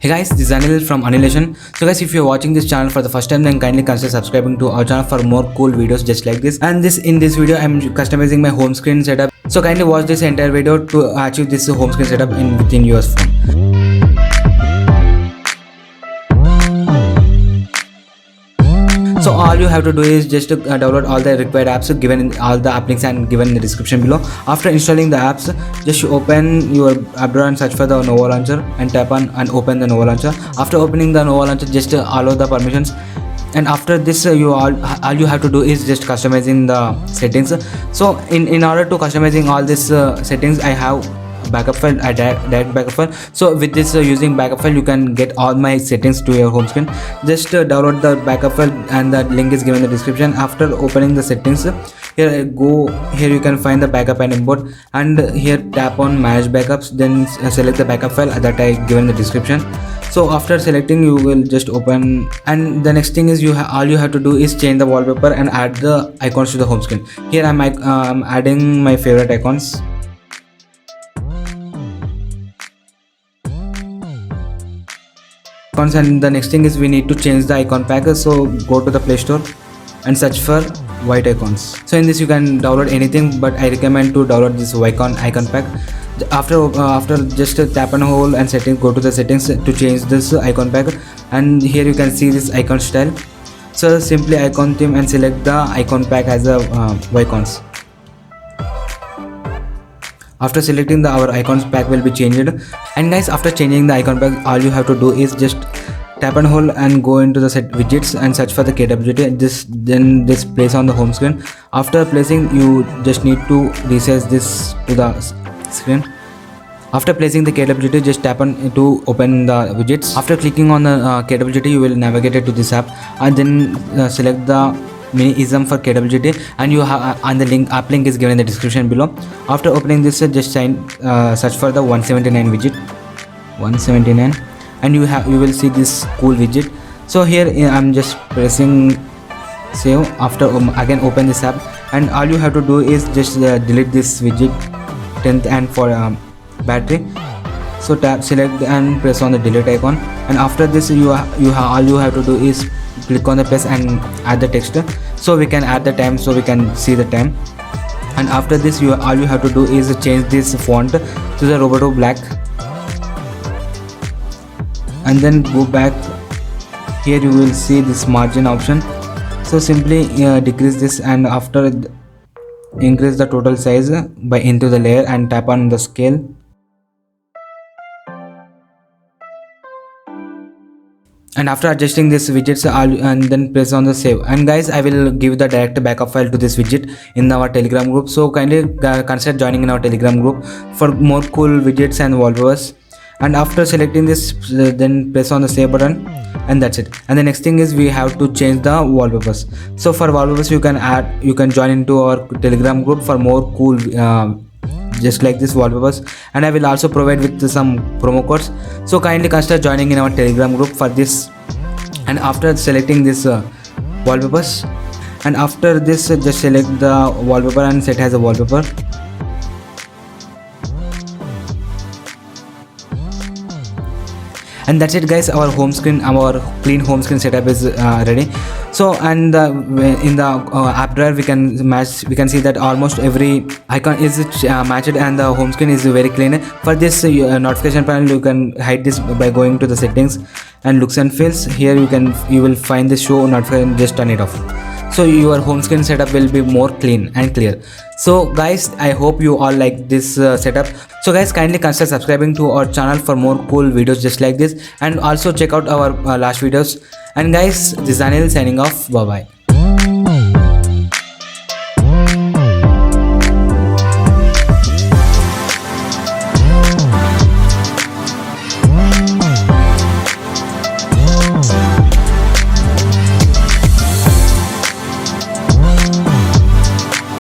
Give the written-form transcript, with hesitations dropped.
Hey guys, this is Anil from Anilation. So guys, if you're watching this channel for the first time, then kindly consider subscribing to our channel for more cool videos just like this. And in this video, I'm customizing my home screen setup. So kindly watch this entire video to achieve this home screen setup within your phone. So all you have to do is just to download all the required apps given in all the app links and given in the description below. After installing the apps, just open your app drawer and search for the Nova launcher and tap on and open the Nova launcher. After opening the Nova launcher, just allow the permissions. And after this, all you have to do is just customizing the settings. So in order to customizing all these settings, I have backup file, a direct backup file. So with this using backup file, you can get all my settings to your home screen. Just download the backup file and the link is given in the description. After opening the settings, here you can find the backup and import, and here tap on manage backups, then select the backup file that I given in the description. So after selecting, you will just open, and the next thing is all you have to do is change the wallpaper and add the icons to the home screen. Here I'm adding my favorite icons. And the next thing is we need to change the icon pack. So go to the Play Store and search for white icons. So in this you can download anything, but I recommend to download this icon pack. After just tap and hold and settings, go to the settings to change this icon pack, and here you can see this icon style. So simply icon theme and select the icon pack as a icons. After selecting our icons pack will be changed. And guys, after changing the icon pack, all you have to do is just tap and hold and go into the widgets and search for the kwgt. Then this place on the home screen. After placing, you just need to resize this to the screen. After placing the kwgt, just tap on to open the widgets. After clicking on the kwgt, you will navigate to this app, and then select the Minimalistic for kwgt, and you have and the app link is given in the description below. After opening this, just search for the 179 widget, 179, and you will see this cool widget. So here I'm just pressing save. After again open this app, and all you have to do is just delete this widget 10th and for battery. So select and press on the delete icon, and after this all you have to do is click on the plus and add the text. So we can add the time, so we can see the time. And after this, all you have to do is change this font to the Roboto black, and then go back. Here you will see this margin option. So simply decrease this, and after increase the total size by into the layer and tap on the scale. And after adjusting this widgets, and then press on the save. And guys, I will give the direct backup file to this widget in our Telegram group. So kindly consider joining in our Telegram group for more cool widgets and wallpapers. And after selecting this, then press on the save button, and that's it. And the next thing is we have to change the wallpapers. So for wallpapers, you can join into our Telegram group for more cool just like this wallpapers, and I will also provide with some promo codes. So kindly consider joining in our Telegram group for this. And after selecting this wallpapers, and after this just select the wallpaper and set as a wallpaper. And that's it guys, our clean home screen setup is ready. So and in the app drawer we can see that almost every icon is matched, and the home screen is very clean. For this notification panel, you can hide this by going to the settings and looks and feels. Here you will find the show notification, just turn it off. So your home screen setup will be more clean and clear. So guys, I hope you all like this setup. So guys, kindly consider subscribing to our channel for more cool videos just like this, and also check out our last videos. And guys, this is Anil signing off. Bye bye.